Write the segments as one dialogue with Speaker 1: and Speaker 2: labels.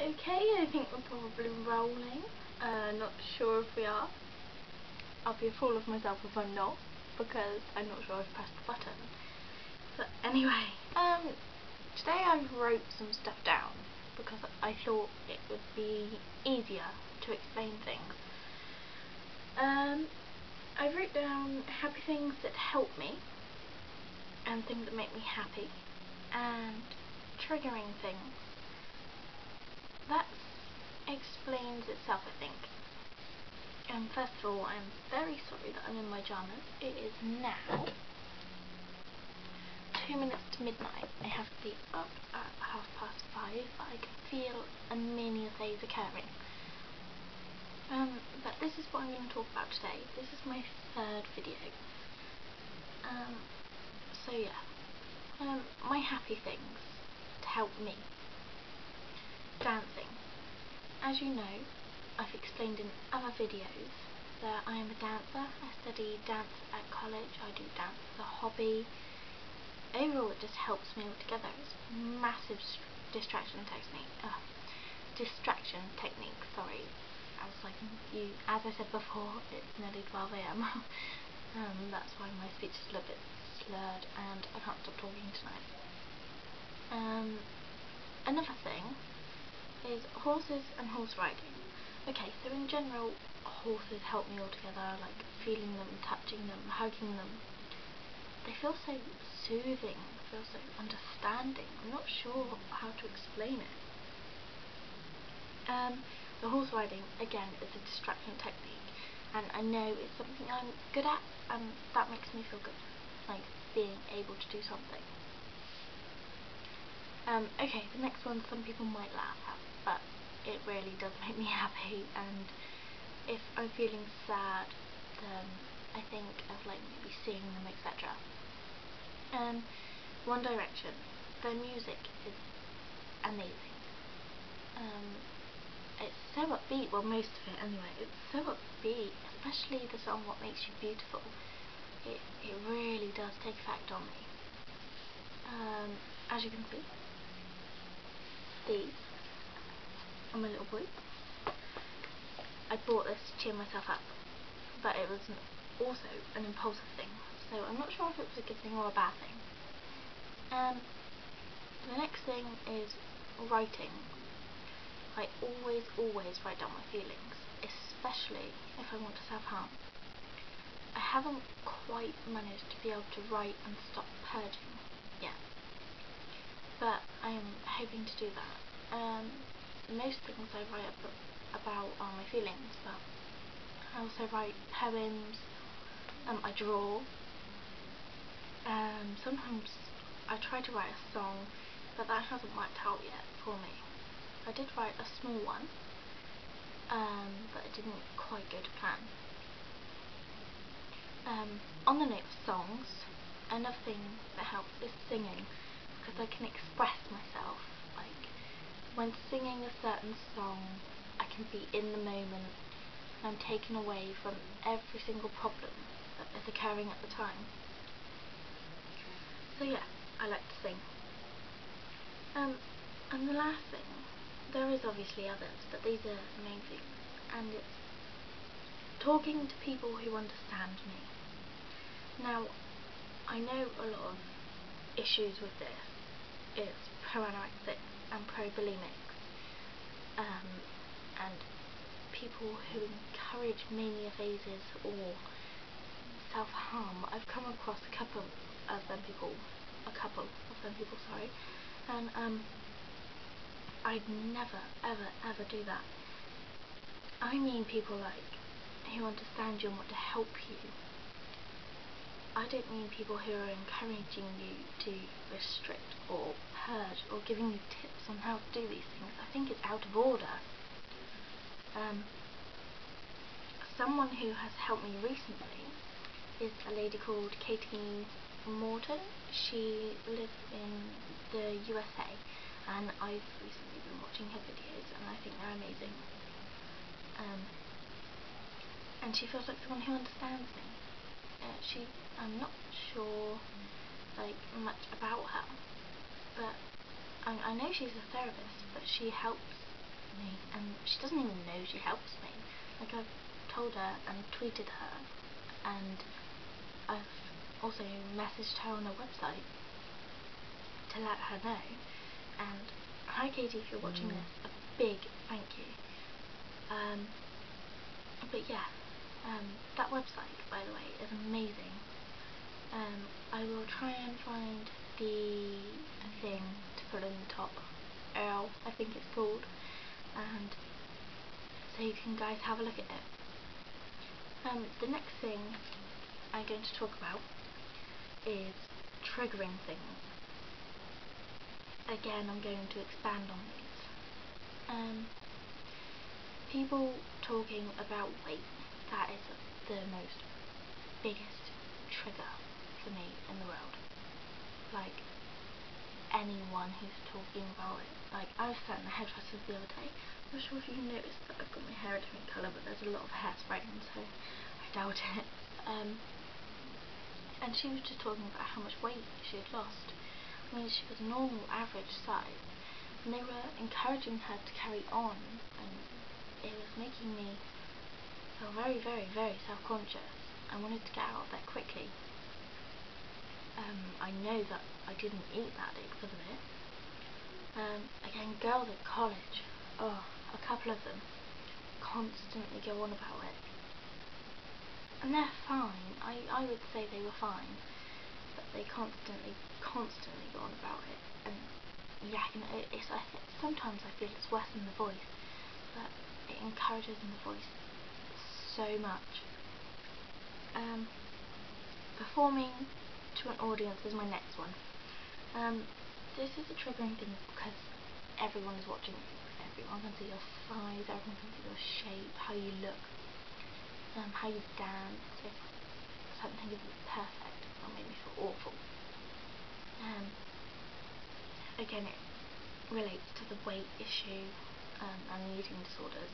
Speaker 1: Okay, I think we're probably rolling. Not sure if we are. I'll be a fool of myself if I'm not, because I'm not sure I've pressed the button. But anyway, today I wrote some stuff down because I thought it would be easier to explain things. I wrote down happy things that help me, and things that make me happy, and triggering things. That explains itself, I think. First of all, I'm very sorry that I'm in my pyjamas. It is now 2 minutes to midnight. I have to be up at 5:30, but I can feel a mania phase occurring. But this is what I'm going to talk about today. This is my third video. So yeah, my happy things to help me. Dancing. As you know, I've explained in other videos that I am a dancer. I study dance at college. I do dance as a hobby. Overall, it just helps me all together. It's a massive distraction technique. Sorry. As I said before, it's nearly 12 AM. That's why my speech is a little bit slurred, and I can't stop talking tonight. Another thing is horses and horse riding. Okay, so in general, horses help me all together, like feeling them, touching them, hugging them. They feel so soothing, feel so understanding. I'm not sure how to explain it. The horse riding, again, is a distraction technique, and I know it's something I'm good at, and that makes me feel good, like being able to do something. Okay, the next one some people might laugh at, but it really does make me happy, and if I'm feeling sad, then I think of like maybe seeing them, etc. One Direction, their music is amazing. It's so upbeat, well, most of it anyway. It's so upbeat, especially the song What Makes You Beautiful. It really does take effect on me. As you can see, these are my little boys. I bought this to cheer myself up, but it was also an impulsive thing, so I'm not sure if it was a good thing or a bad thing. The next thing is writing. I always write down my feelings, especially if I want to self-harm. I haven't quite managed to be able to write and stop purging yet, but I am hoping to do that. Most things I write about are my feelings, but I also write poems, I draw, sometimes I try to write a song, but that hasn't worked out yet for me. I did write a small one, but it didn't quite go to plan. On the note of songs, another thing that helps is singing, because I can express myself. Like, when singing a certain song, I can be in the moment, and I'm taken away from every single problem that is occurring at the time. So yeah, I like to sing. And the last thing, there is obviously others, but these are the main things, and it's talking to people who understand me. Now, I know a lot of issues with this. It's pro-anorexic and pro-bulimics, and people who encourage mania phases or self-harm. I've come across a couple of them people, sorry, and I'd never ever do that. I mean people like who understand you and want to help you. I don't mean people who are encouraging you to restrict or purge or giving you tips on how to do these things. I think it's out of order. Someone who has helped me recently is a lady called Katie Morton. She lives in the USA, and I've recently been watching her videos, and I think they're amazing. And she feels like someone who understands me. I'm not sure like much about her, but I know she's a therapist, but she helps for me, and she doesn't even know she helps me. Like, I've told her and tweeted her, and I've also messaged her on her website to let her know. And hi Katie, if you're watching this, a big thank you. But yeah, that website, by the way, is amazing. I will try and find the thing to put in the top. Earl, I think it's called, and so you can guys have a look at it. The next thing I'm going to talk about is triggering things. Again, I'm going to expand on these. People talking about weight, that is the most biggest trigger for me in the world. Like, anyone who's talking about it. Like, I was sat in the hairdresser the other day. I'm not sure if you noticed that I've got my hair a different colour, but there's a lot of hairspray on, so I doubt it. And she was just talking about how much weight she had lost. I mean, she was normal, average size, and they were encouraging her to carry on, and it was making me feel very, very, very self-conscious. I wanted to get out of there quickly. I know that I didn't eat that day because of it. Again, girls at college, a couple of them constantly go on about it. And they're fine. I would say they were fine, but they constantly go on about it. And yeah, you know, sometimes I feel it's worse than the voice, but it encourages in the voice so much. Performing to an audience is my next one. This is a triggering thing because everyone is watching you. Everyone can see your size, everyone can see your shape, how you look, how you dance. If something isn't perfect, it'll make me feel awful. Again, it relates to the weight issue and the eating disorders.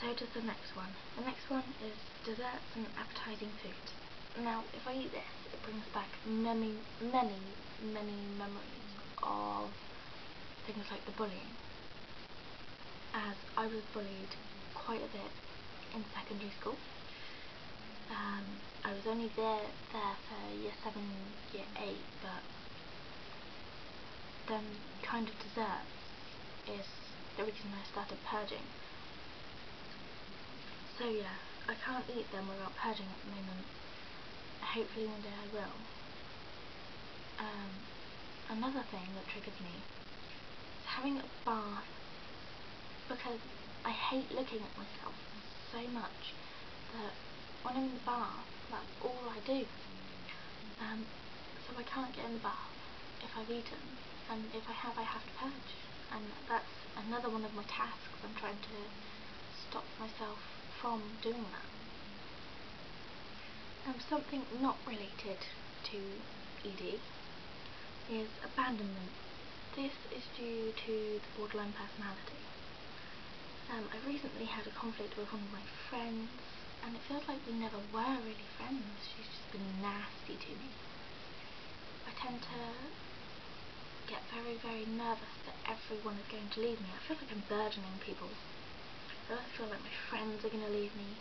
Speaker 1: So does the next one. The next one is desserts and appetizing foods. Now, if I eat this, it brings back many, many, many memories of things like the bullying, as I was bullied quite a bit in secondary school. I was only there for year 7, year 8, but them kind of desserts is the reason I started purging. So yeah, I can't eat them without purging at the moment. Hopefully one day I will. Another thing that triggers me is having a bath, because I hate looking at myself so much that when I'm in the bath, that's all I do. So I can't get in the bath if I've eaten, and if I have to purge, and that's another one of my tasks. I'm trying to stop myself from doing that. Something not related to ED is abandonment. This is due to the borderline personality. I recently had a conflict with one of my friends, and it feels like we never were really friends. She's just been nasty to me. I tend to get very, very nervous that everyone is going to leave me. I feel like I'm burdening people. I feel like my friends are going to leave me,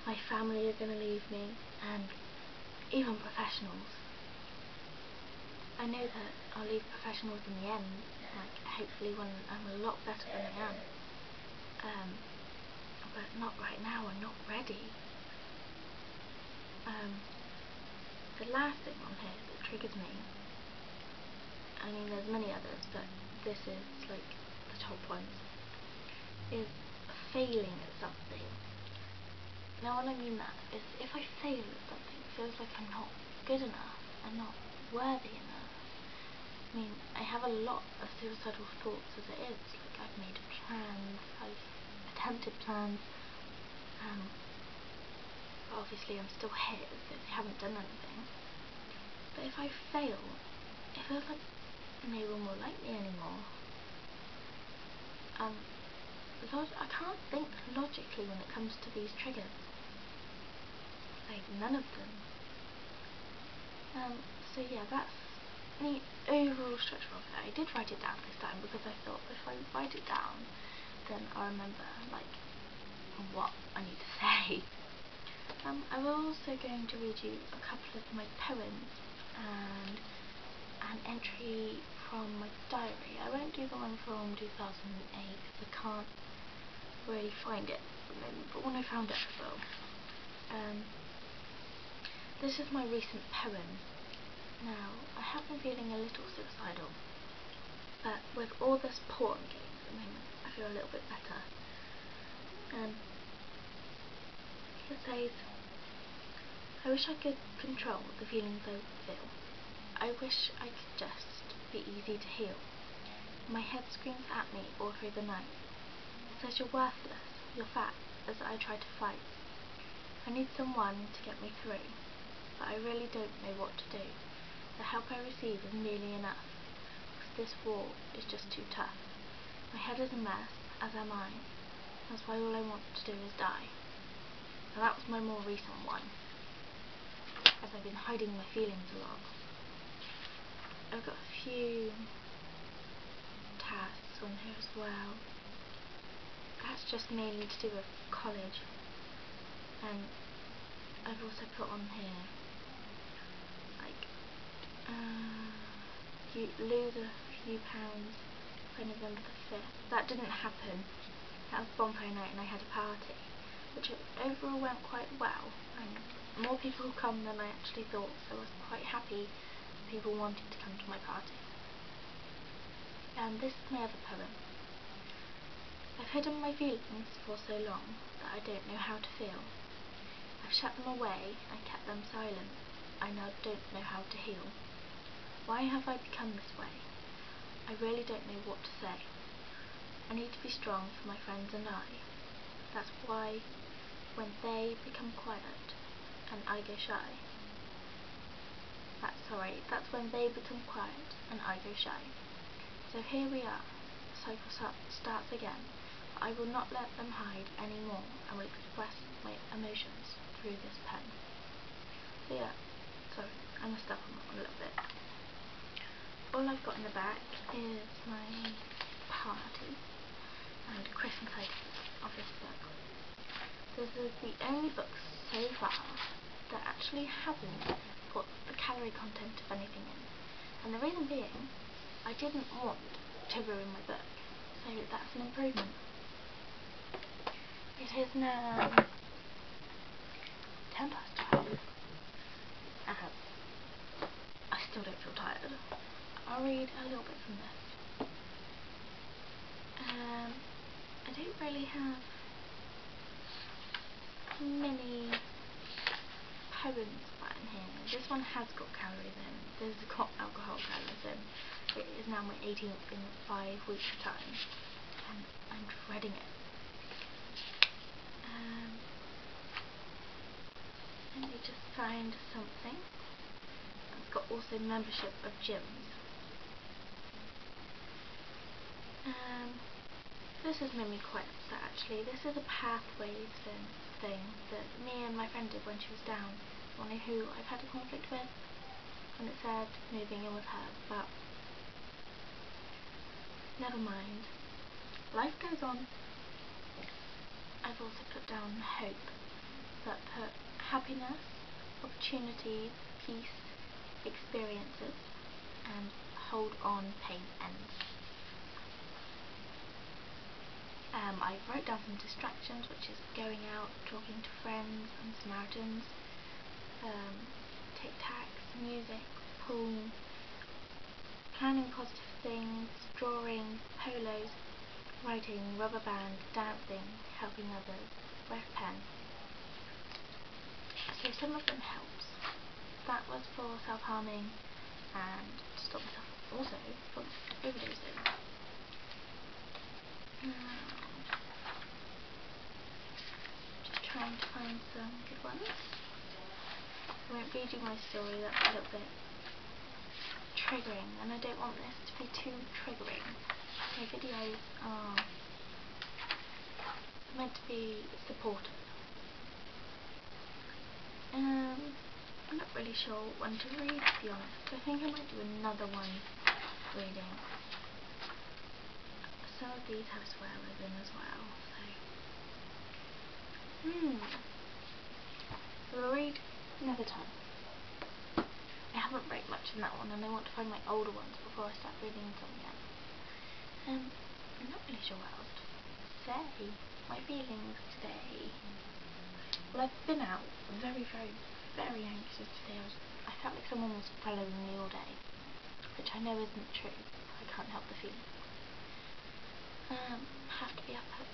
Speaker 1: my family are going to leave me, and even professionals. I know that I'll leave professionals in the end, like hopefully when I'm a lot better than I am. But not right now. I'm not ready. The last thing on here that triggers me, I mean there's many others, but this is like the top ones, is failing at something. Now what I mean that is, if I fail at something, it feels like I'm not good enough, I'm not worthy enough. I mean, I have a lot of suicidal thoughts as it is. Like, I've made plans, I've attempted plans, but obviously I'm still here, so they haven't done anything. But if I fail, it feels like no one will like me anymore. I can't think logically when it comes to these triggers. Like, none of them. So yeah, that's the overall structure of it, I did write it down this time because I thought if I write it down, then I'll remember like what I need to say. I'm also going to read you a couple of my poems and an entry from my diary. I won't do the one from 2008 because I can't really find it at the moment, but when I found it I will. This is my recent poem. Now, I have been feeling a little suicidal, but with all this porn games at the moment, I feel a little bit better. It says, I wish I could control the feelings I feel. I wish I could just be easy to heal. My head screams at me all through the night. It says you're worthless, you're fat, as I try to fight. I need someone to get me through, but I really don't know what to do. The help I receive is merely enough, because this war is just too tough. My head is a mess, as am I. That's why all I want to do is die. And that was my more recent one, as I've been hiding my feelings a lot. I've got a few tasks on here as well. That's just mainly to do with college, and I've also put on here like you lose a few pounds by November the 5th. That didn't happen. That was bonfire night and I had a party, which overall went quite well, and more people come than I actually thought, so I was quite happy people wanted to come to my party. This is my other poem. I've hidden my feelings for so long that I don't know how to feel. I've shut them away and kept them silent. I now don't know how to heal. Why have I become this way? I really don't know what to say. I need to be strong for my friends and I. That's why when they become quiet and I go shy. That's when they become quiet and I go shy. So here we are. The cycle starts again. I will not let them hide anymore. I will express my emotions through this pen. So yeah, sorry, I messed up on that one a little bit. All I've got in the back is my party and Christmas items of this book. This is the only book so far that actually hasn't put the calorie content of anything in. And the reason being, I didn't want to ruin my book, so that's an improvement. It is now 12:10. I still don't feel tired. I'll read a little bit from this. I don't really have many poems in here. This one has got calories in. This has got alcohol calories in. It is now my 18th in 5 weeks time, and I'm dreading it. Let me just find something. It's got also membership of gyms. This has made me quite upset actually. This is a pathways thing that me and my friend did when she was down. Someone who I've had a conflict with, and it said moving in with her, but never mind. Life goes on. I've also put down hope, but put happiness, opportunities, peace, experiences, and hold on, pain ends. I wrote down some distractions, which is going out, talking to friends and Samaritans, tic-tacs, music, pool, planning positive things, drawing, polos, writing, rubber band, dancing, helping others, ref pen. So some of them helps. That was for self-harming and to stop myself also from overdosing. Just trying to find some good ones. I won't read you my story, that's a little bit triggering, and I don't want this to be too triggering. My videos are meant to be supportive. I'm not really sure when to read, to be honest. I think I might do another one reading. Some of these have swear words in as well, so we'll read another time. I haven't read much in that one, and I want to find my older ones before I start reading something else. I'm not really sure what else to say. My feelings today. Well, I've been out very, very, very anxious today. I felt like someone was following me all day, which I know isn't true. I can't help the feeling. Have to be up at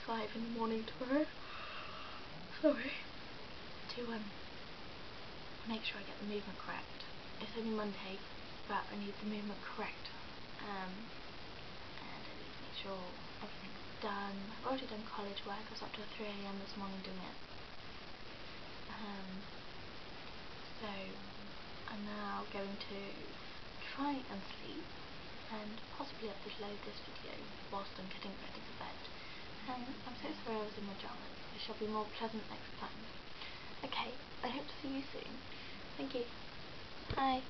Speaker 1: 5:30 in the morning tomorrow. Sorry. To make sure I get the movement correct. It's only Monday, but I need the movement correct. And I need to make sure everything's done. I've already done college work. I was up till 3 AM this morning doing it. So I'm now going to try and sleep and possibly upload this video whilst I'm getting ready for bed. I'm so sorry I was in my pajamas. It shall be more pleasant next time. Okay, I hope to see you soon. Thank you. Bye.